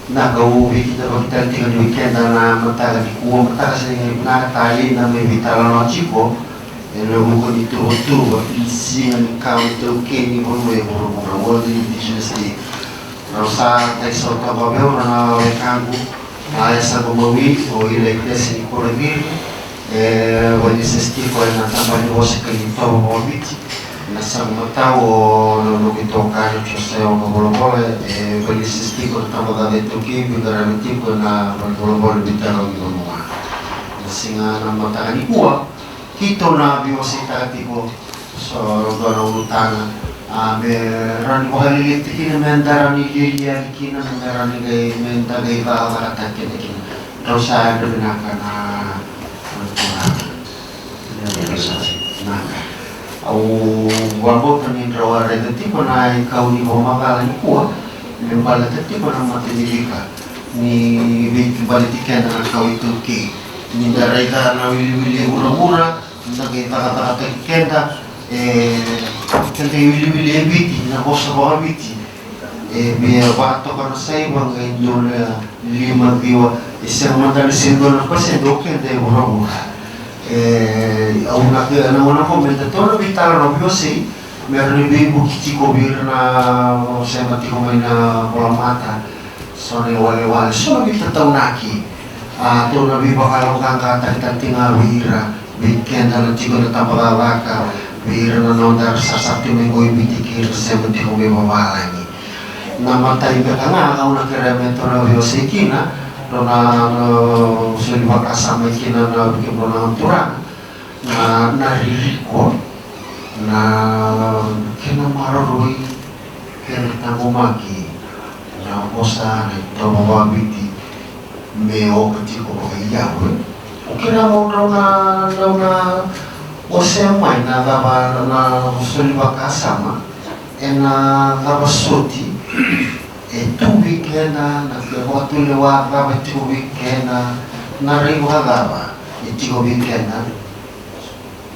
nagauwi kita bakita tinggal di weekend na mataga di kuwa mataga sa nakatali na may vitala no chico eno ko dito to isi ang counter kini mo mo di business di rosa tay sa tababel na kangu ay sa bumawi o ilektes ni korabir wali sa stiko na tambali mo sa kalito mo biti nasa matao no kito kaya sa yung bolobole wali sa stiko na tambali dito ki bigara tipo na bolobole bitaro ng mga singa na matani kuwa kito na biwasita tipo so doon utana meron ko halilit kina mendara ni Lilia kina mendara ni gay menda gay ba kata kina kina daw sa binaka na au wambo tanin rawa rega tipo na ikaw ni mamagala ni kuwa yung pala tipo na matinilika ni big balitikan na ikaw ito ki ni darega na wili-wili mura-mura nagkita-kata kenda kenda wili-wili ebiti na kosa ko ebiti biya bato ka na sa ibang ito na lima diwa isang madalisin doon ang pasendo kenda mura-mura au na komenta todo vital no biosi meron ni bukiti ko bir na semati ko may na bola mata so ne wale so bita taunaki to na bi bakal kang kata kita tinggal wira bikin dalam tigo na tapalaka wira na nondar sa sakti menggo bitikir semati ko may bawalangi na matay ka nga au na keremento na biosi kina dona sulit kasama kina na bikin bola turang na nariko na kina maroroi kina tangumaki na kosa na ito mawabiti meo katiko kayawe kina mo na osemay na gaba na sulit kasama na gaba suti tubig kena nagwatuliwa gaba tubig kena nariwa gaba tubig kena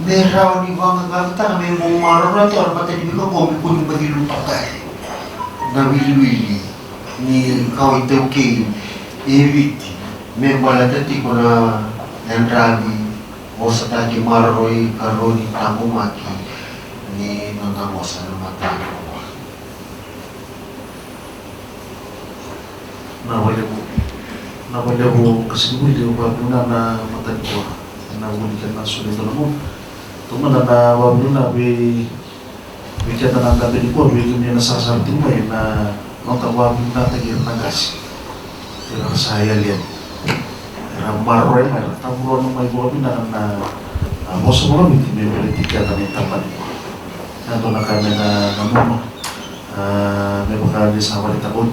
Merau ni bang agakta kami mau marah na to arpa tadi biko ko kuning bagilong patay na wili-wili ni kau itu ke eviti membala tadi ko na endragi o sa tadi maroi karoni tangumaki ni nangamosa na mata na wala mo kasi wili ko ba na mata ko na wili ka na sulit na mo Tuman na wabuna be kita na gabi ko be kami na sasartin mo na matawagin na tagir na gas. Pero saya lihat. Ramaro ay may taburon ng may bobi na boso mo kami may politika na nitapan. Nato na kami na namuno. May baka di sa walita ko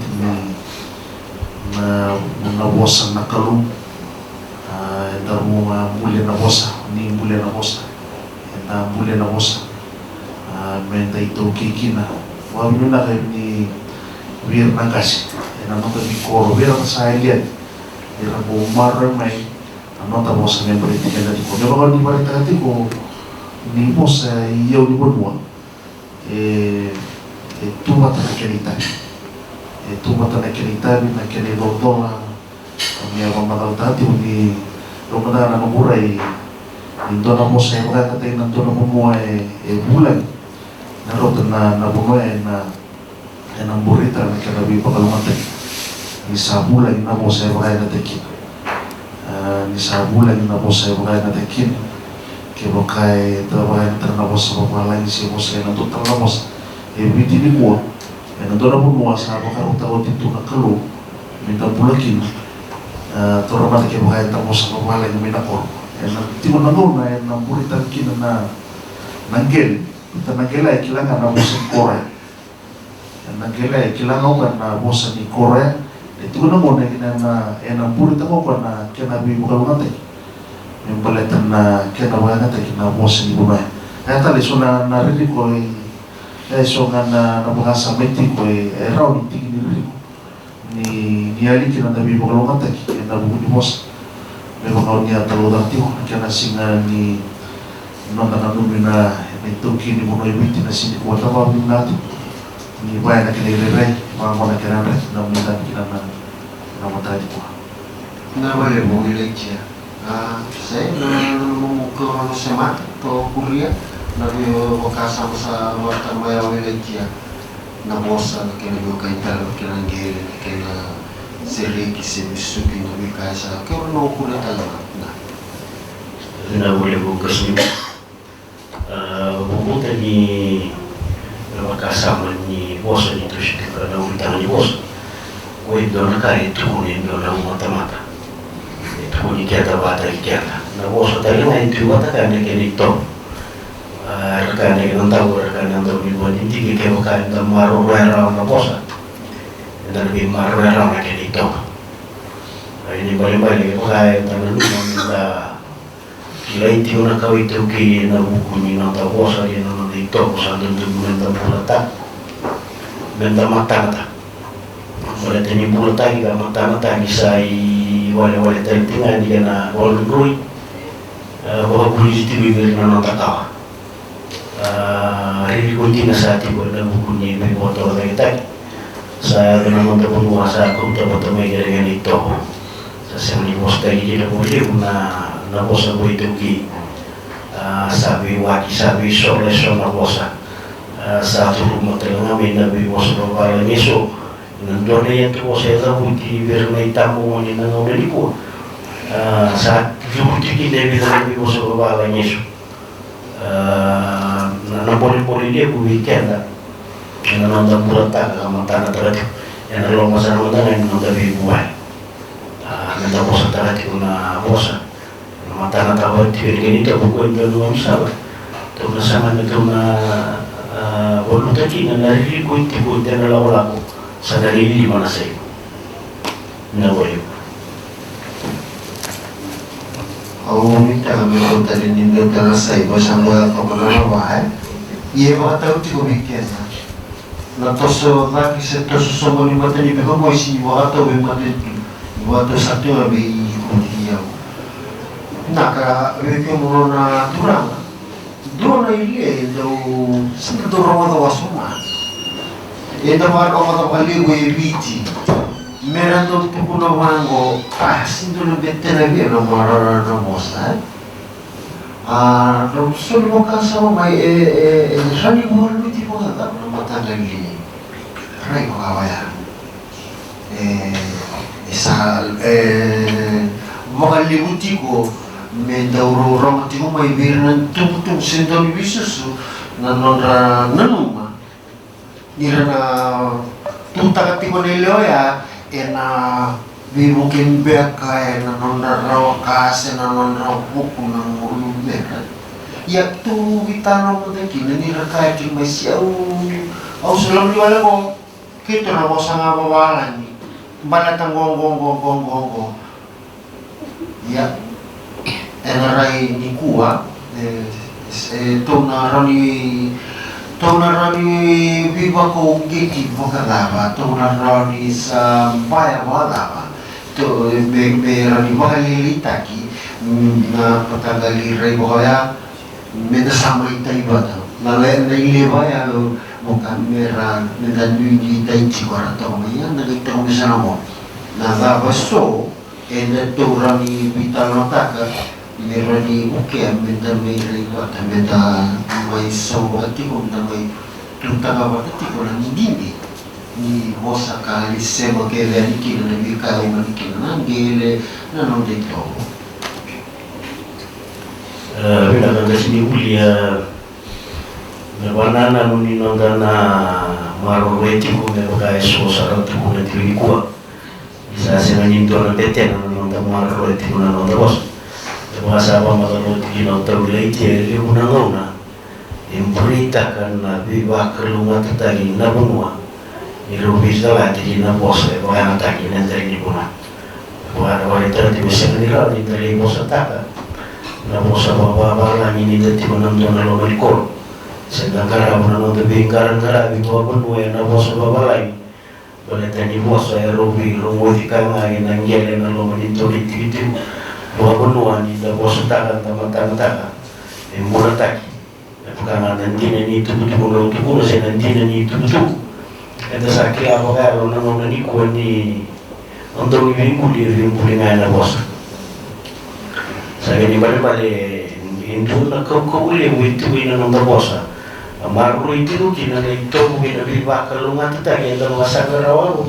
na nabosan na kalung. Dar mo muli na bosa, ni muli na bosa. Na muli na bosa menta ito kikina wabilo na kayo ni wir na kasi na mga bikoro wir ang sa ilian wir ang bumaro may ano ta bosa may politika na diko diba kalau di balik tadi ko ni bosa iyo ni bonwa tuwa ta nakilita tuwa ta nakilita na kini dodola kami ang mga tati ni lumana na mamuray Indo na mo sa mga katay ng doon na mo bulan naroon na nabuno na ang burita na kanabi pagkalumatay isa bulan na mo sa mga natakin isa bulan na mo sa mga natakin kaya kay trabaho na na mo sa mga lagi siya mo sa nandun na mo biti ni mo nandun na mo sa pagkarutaw dito na kalo minta bulakin turaman kaya mga na mo sa mga lagi minakor Timo na doon na namburitan kina na nanggel. Ito nanggela kailangan na bosan Korea. Nanggela kailangan na bosan ni Korea. Ito na mo na namburitan mo pa na kinabi mo kalungan tayo. Yung balitan na kinabayan natin kina bosan ni Bunay. Kaya tali so na narinig ko so nga na nabangasa meeting ko raw ni tingin nila ni niyali kinabi mo kalungan tayo. Kaya nabuko ni bosan. May mga niya talodang tiyo kaya nasinga ni nung nakanumi na ito kini mo na ibiti na sinikuha na mabim natin ni bayan na kinairay mga mga kinanay na umitan kinana namatay ko. Nawala mo ilaitia. Saya memukul semat atau kuliah nabi wakasama sa warta maya ilaitia. Na bosa kena juga kaita kena gele kena seriki sebisuki nabi kaisa kau no kuliah talaga. Na boleh bukas ni. Bukuta ni wakasama ni bosa ni terus kita na utang ni bosa. Koi dona kai tu ni dona mata-mata. Kuni kita bata kita, na bosa tadi na itu bata kan kini top, rekan yang tahu rekan yang tahu dibuat ini kita bukan temaru merah na bosa, dan lebih maru merah na kini top. Ini balik-balik bukan tangan kita, kira itu na kau itu kini na buku ni na tahu bosa dia na di top bosa dan tu mentam bulata, mentam mata. Boleh tanya bulata juga mata bisa wale tertinggal di kana wal grui bahwa polisi itu bibir na takawa hari kuntina saat itu ada bukunya yang motor kita saya kena nonton penguasa aku untuk meja dengan itu saya ni bos tadi dia boleh na bosa boleh tuki sabi waki sabi sole na bosa satu rumah tengah nabi bos bawa nyeso nandun yang tu saya tahu di bermain tamu ni nang udah diku saat juti kita bisa lebih masuk bala Yesus na boleh dia ku weekend lah yang nonton bulata sama tanah terhadap yang lalu masa nonton yang nonton lebih buat nonton bosan terhadap na bosan nama tanah terhadap ini tak buku yang dua misalnya tu bersama dengan bolu tadi na hari ku itu dan lalu sa dalili mana sa iyo na wala. Minta kami tadi nindo terasa ibu sama kamu bahaya. Ia bahagia tu kumikir. Natoso lagi setoso sama ni mata ni betul moisi bahagia tu mata itu. Bahagia satu lebih kuliah. Naka lebih murna turang. Dua ini itu seperti orang tua wasuma. Ito mga kamatapali ko ibiti. Meron doon tukuna mango. Sinto na bete na biya na mararana mo sa. Solo mo kasama may rani mo rin biti mo nga na matagal ni. Ray ko kawaya. Makalimuti ko may daururang ti ko may biran ng tuputong sindang ibisusu na nanuma. Nira na tunta ko nilo ya na bibukin beka na nonaraw kasi na nonaraw buku ng ulubera ya tu bitano mo deki nira kaya ti may siyaw sulam ni wala ko kito na ko sa nga bawalan ni balatang gong ya enaray ni kuwa to na rani viva ko giti bokalaba to rani sa baya wala to be rani bahalilita ki na patagali ray boya menasama itay bata na ileba ya bukan merah dengan duit tay ciwara to yan nagita ko sa namo na baso to rani vital notaka meron ni okay amenda may riwa amenda may sawati ko na may tutagawati ko na hindi ni bosa ka lisema ke veriki na bika o maniki na ngele na no dito bila kanda sini kuliah na banana nuni nonda na maro weti ko me baka eso sarang tu na tiri ko isa se maninto na bete na nonda maro weti ko na nonda bos bahasa apa masalah di nonton lagi dia una memberitakan nabi bakal rumah tertagi na benua iru bisa lah di na bos bahwa tagi na dari di buna bahwa wanita di bisa menilai di dari bos tak na bos apa lagi ni dari menonton lalu berikor sedangkan apa nonton bingkaran kara di bawah benua na bos apa lagi boleh tadi bos saya rubi rumodikan lagi nanggel lalu menonton itu bahwa benua ni dah bos takan taman-taman mula tak bukan nanti ni itu betul betul saya nanti ni itu betul ada sakit apa kalau nang ni kuat ni untuk ini ngai na bosa. Saya ni balik Indo na kau uli itu ina nonton bosa. Maru itu kina na itu kina biba kalau ngata tadi yang masa kerawan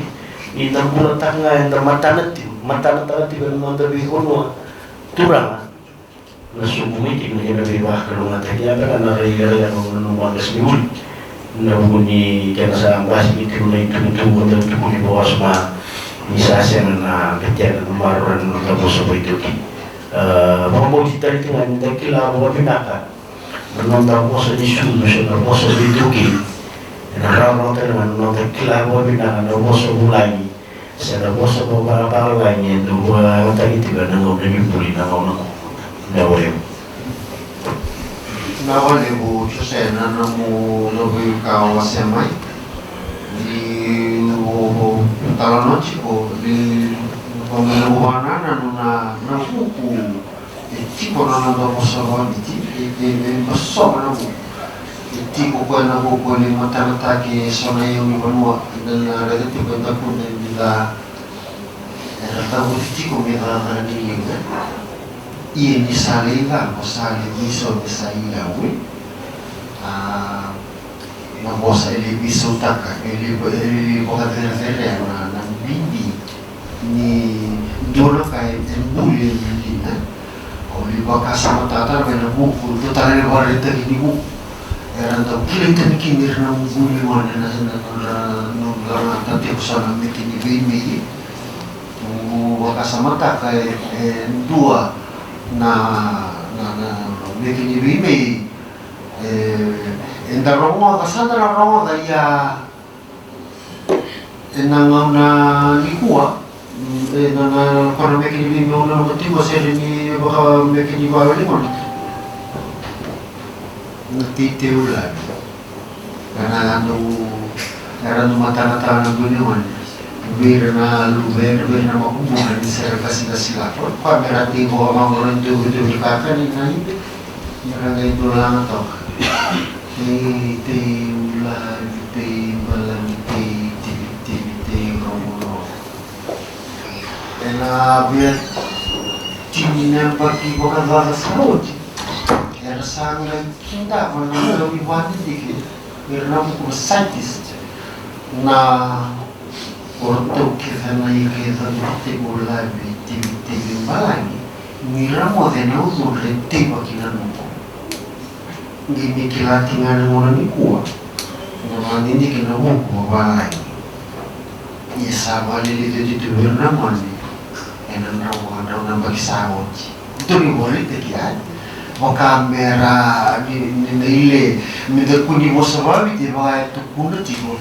ina bulan tangga yang mata nanti kalau nonton bihono turang. Nasubu itu kina biba kalau ngata dia kan na yang nonton kesini na bunyi kena sambas itu na itu nonton di bawah semua misasi na ketiak maru nonton bosa itu Mambo kita itu nggak minta kila bawa pinaka, menonton bosa di sulu, bosa di tuki, dan orang dengan menonton kila bawa pinaka, dan bosa mulai, saya bosa bawa apa lagi, dua mata itu kan nggak boleh dibuli, nggak boleh. Nggak boleh bu, saya nanamu lebih kau wasemai di kalau nanti bu di Pemilihan na buku tipo na bosa di besok na buku tipo ko na buku ni mata ke sona yung ibanwa dan ada tipo na pun bila era tahu tipo bila ni iya ni salila bosa ni so saia we na bosa ele biso taka ele boka tercera na bindi ni dona kai embuli ni o li baka sama tata bena buku to tare bare te ni buku era to kilite ni kinir na muguli wana na no la tante usana meti ni vimi o baka sama taka dua na meti ni vimi enda rongo ka sandra rongo da ya enanga ni kuwa na para mekini bimi una motivo seri ni baka mekini bawa limon ngatite ulan karena anu mata na gunungan bir na makumungan sa kasi lapor pa merati ko amang itu dikaka ni nai meranga itu lang to te ulan te balan te na biar cininya bagi bukan bahasa salut era sangat cinta mana lebih wanita dikit karena bukan saintis na orto kita na ikut berarti mulai tiba balani mira modena usul tiba kina nuko gini kila tinggal orang ni kuat nama ini kina nuko balani ya sama ini itu bernama ni enan rawa nambah kisahon itu ni boleh tekian o kamera ni ile mi da kuni bosababi ti ba itu kuna ti bo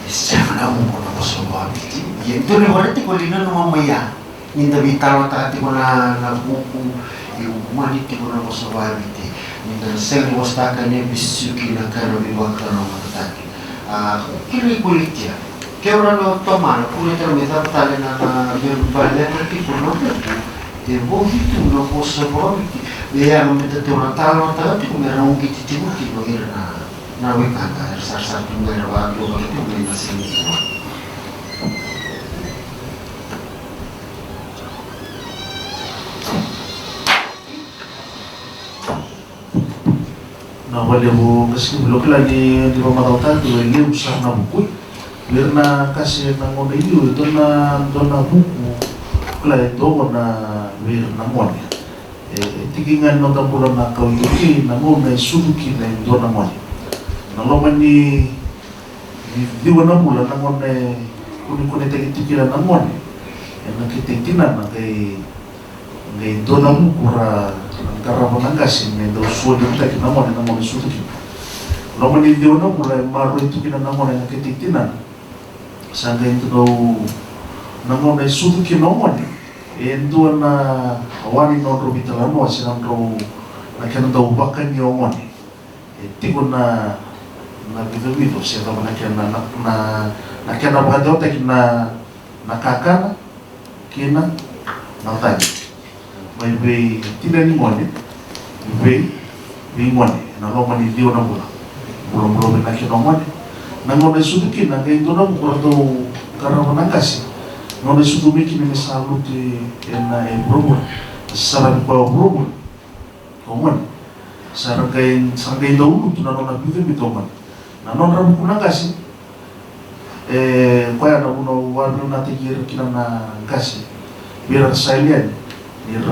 sana mo na bosababi ti itu ni boleh ti kolina no mamaya ninda bitalo ta ti na buku i mani ti na bosababi ti ninda sel bostaka ne bisuki na karo bi ba karo mataki kili kulitia che ora lo tomano pure termeta tale na belle perché non e voi tu non posso proprio e hanno messo una tavola come era un kit tipo che era na weekend sa tu era va lo che tu mi senti na wale mo kasi blok lagi di pamatautan tu ele usah na buku karena kasih nangone itu na buku klay do na wir na mon tigingan no tapuran na kau itu nangone suduki na do na mon naloman ni di wana mula nangone kuni tigiran na mon na kitikinan na kay do na buku ra karapan kasih na do sudu ta na mon suduki naloman ni di wana mula maru itu kina na mon na kitikinan sanga itu do nangone suduki nomon endo na awani no ro bitala no sinam ro na kana do bakan yo mon tigo na bidu se do na kana na kana bado ta kina na kakana kina na tani mai be tinani mon be mon na lo mani dio na bula na kina mon nangone suduki na kay do na kurdo karena menangkasi Nona sudumiki ni saluti ena bromur sarang pa bromur koman sarangkain dahulu tu nona bidu bitoman na nona buku nagasi kaya na kuno warno natin kira na gasi biar silent biar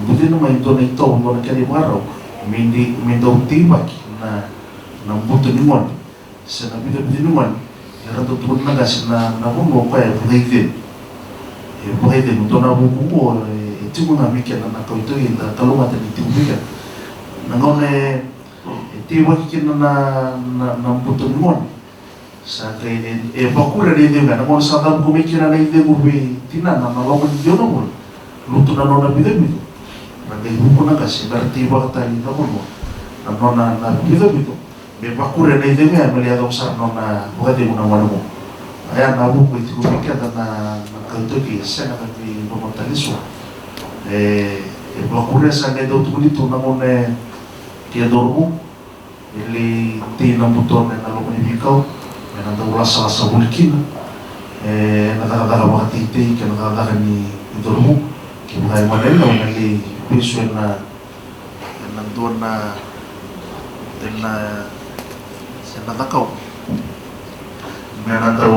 buti na may ito na ito na kaya maraw mindo tibak na buto ni mon sa nabido naman era tutun na gasi na kuno kaya buhay din ito na buku mo ito mo na mikya na nakaw ito yung talungan at ito mikya nangaw na ito yung makikita na buto ni mon sa kainin bakura na ito nga nangaw sa tawag kumikya na ito mo tinan na nalaman ito na mo luto na nona bito nagay buku na kasi berarti bakta ito mo na bito may bakura na ito nga maliadaw sa nona buhay din mo na wala mo ayan na buku ito kumikya na kantoki sana kami pemotalismo bakura sa daw tulito na mo na tiadormo ili tinang buton na nalo ni bikaw na daw sa bulkin nakakala makatiti ka nakakala ni dormo kaya manelo na li visual na nandoon na sa natakaw na daw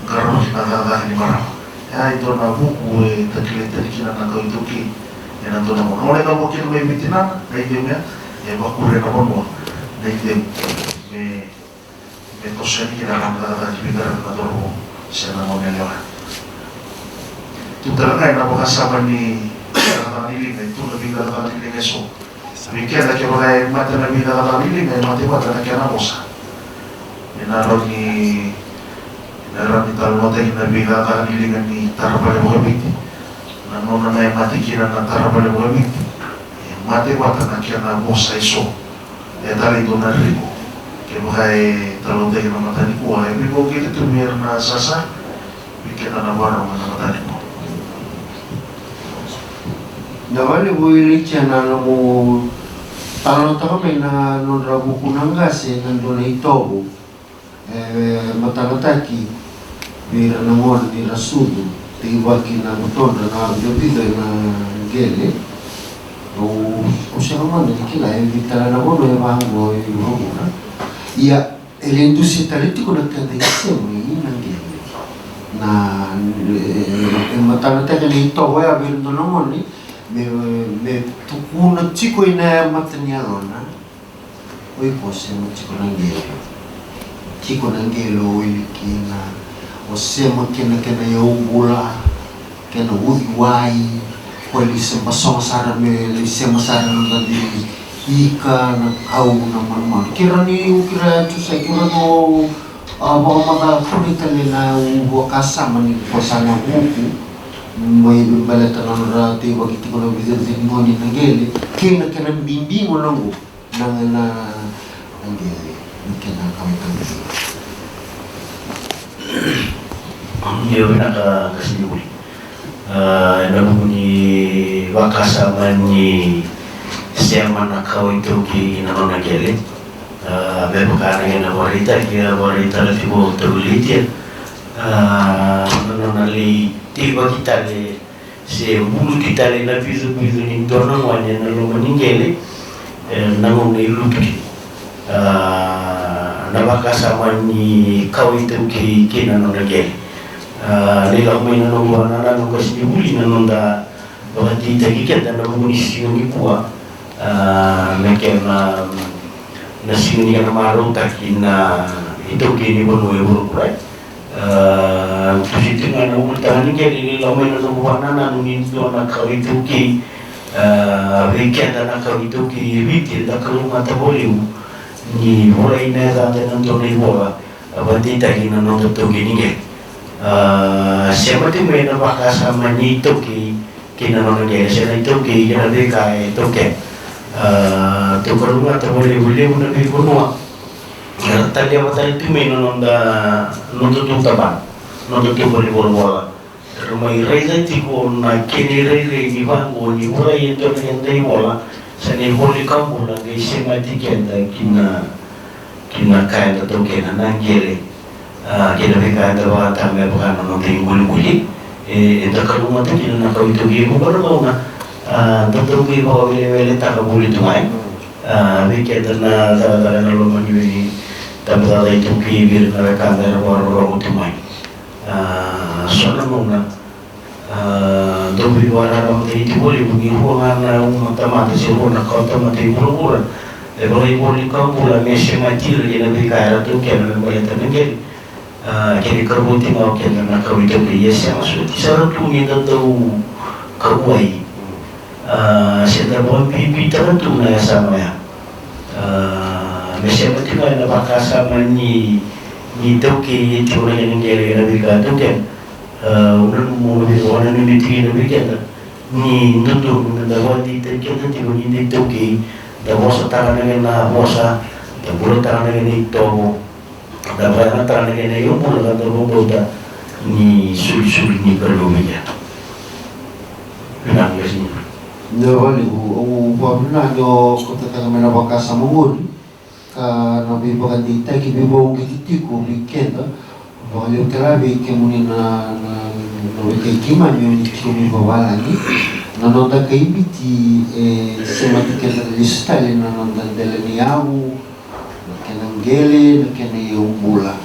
karon nakakala ni Marang ya ito na buku taglit-taglit na nagaw ito ki yan ang doon mo nung ito mo kino may bitinan na ito niya bakure na mo na ito may tosyan kina na nakakalibigaran na doon mo siya na mo nilyawan ito talaga ay napakasama ni nakakaliling na ito nabing nakakaliling eso sabi kaya na kaya mga mata nabing nakakaliling ay matibata na kaya na mo sa inaron ni Naran ito natin na bigla kakalilingan ni Tarapal Muhammed na nuna na yung matikinan ng Tarapal Muhammed mati wata na kaya na mo sa iso tali ito na rin kaya makay talong tayo ng mata ni Kuha ribo kita ito mayroon na sasa bigyan na nabarong na mata ni mo Nawali buwilit siya na mo tanong kami na nung rabo ko nang kasi nandun na ito mata-mataki mira namor ni rasudo tiwaki na motor na gabido na gele o siya naman kila invitara na bono ya bango na ia elendusi taliti ko nagkadaysa mo nang gele na mata-mataki ni ito waya bindo namor ni me tukunat chiko ina matanyaro na oi po siya mo chiko nang gele chiko nang gelo ilikina o sema kena ya ugula kena uiwai ko li sema sara me li sema sara na di ika na kau na man kira ni ukira tu sa kira no mga mata kulita nila uwa kasama ni ko sana buku may balata na rati wag iti ko na bitin mo ni nageli kena bimbing mo lang na nageli kena kami Iyo nakakasibuli nabuni wakasama ni sema nakao ito ki nanonagele bebo kana na warita la tibo tagulitia nanonali tiba kita le se bulu kita le na piso ni dono wanya na lo maningele nanoni lupi na wakasama ni kau ito ki nanonagele nila kumay na nungwa na nung kasi huli na nung da bakit itagikat na namunisi yung ipua na kaya na sinunigan na marutak na ito kini bono euro kuray kasi ito nga na umultahan ni kaya nila kumay na nungwa na nung ito na ito ki kaya na ito ki riti na kalumataboliw ni hulay na natin ng tunay wala bakit itagin na nung ito kini siapa tu may napakasama nito kinanonagaya siya na ito kinabi kaya ito tukar nga tabali-bali mo na bigunwa talya matali ito may nunutong taban nunutong bali-wala pero may rayda ito ko na kiniray-ray ni Bango ni Wala ito na yung day wala sa nihuli ka mo lang ay siya matikyan na kinakaya na ito kinanangyari kinabi kaya dawa tama bukan nung tingul-guli Takalungan tu kina nak kau itu gigu baru kau na tentu gigu kau wele tak kau boleh tu mai. Bikin terna dalam laluan ini tambah itu gigu na kandar baru tu mai. Soalnya mau na dobi warna itu boleh begitu karena mata siapa nak kau mati pura-pura. Kalau boleh kau pula mesin mati lagi nabi kaya tu kena boleh tenang kini kerbuti mau kena nak kau itu biasa masuk di sana tu ni tahu kerbuai. Sedang buat pipi tertentu na sama ya. Mesin mati kau nak pakai sama ni tahu ke cuma yang gere nabi kaya tu kan. Orang mau lebih orang ini tinggi lebih kan, ni tentu dapat diterima tiba ini tahu ke, dapat setarang dengan bosa, dapat setarang dengan itu, dapat setarang dengan yang pun dapat berbuat ni suri ni perlu meja. Kenapa sih? Wali pamna jo kota kami na bakasa mongol ka nabi bagan di taki bibo ngitiko bikenda wali kerabi kemuni na nabi kima ni kumi bawala ni nanonda kaibiti semati kenda listali nanonda deleni au kenangele kene umbula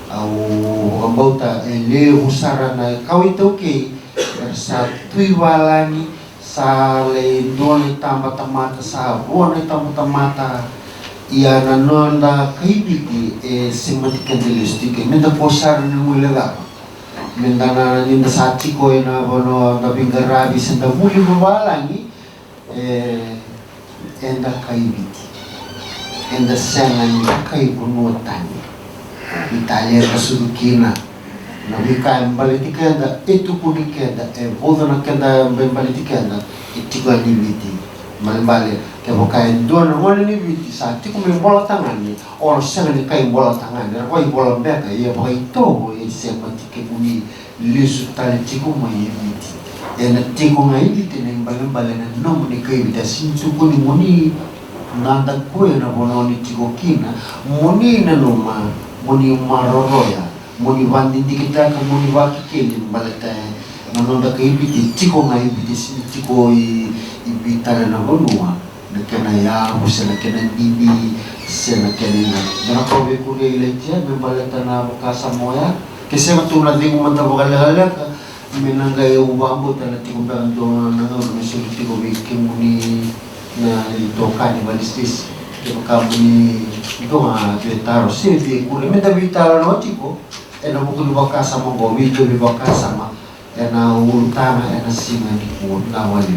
au ambauta ele usara na kawito ke sa tuiwalani sale doni tamata sa buona tamata ia nanonda kaibiti semati kendelistike menda posar ni mulega menda na ninda sati ko ina bono na bingarabi senda muli bawalangi enda kaibiti enda sengan kaibunutan Italia kasudukina nabi kaim balitikenda itu punikenda bodo na kenda balitikenda itigo libiti malbale ke bokain dona ngone libiti sa tiku me bola tangani or senga ni kai bola tangani roi bola beka ye boy to ye sematike buni lisu tali tiku mo libiti ena tiku ngai libiti ne balbale na no ni kai bita sintu ko ni moni nanda ko na bono ni tiku kina moni na numa moni maroroya moni wandi dikita ka moni waki keli balata nanonda ka ibiti tiko nga ibiti tiko ibitara na honua nakena ya husena kena bibi sena kena na probe kuri iletia me balata na bakasa moya kesema tu na dingu manta bakala menanga ya ubambo tana tiko bando na no mesuri tiko biki moni na itokani balistis kami itu betaro sih kuri minta betaro notiko ena buku bakasa monggo video bakasa ma ena utama ena singa di pun awali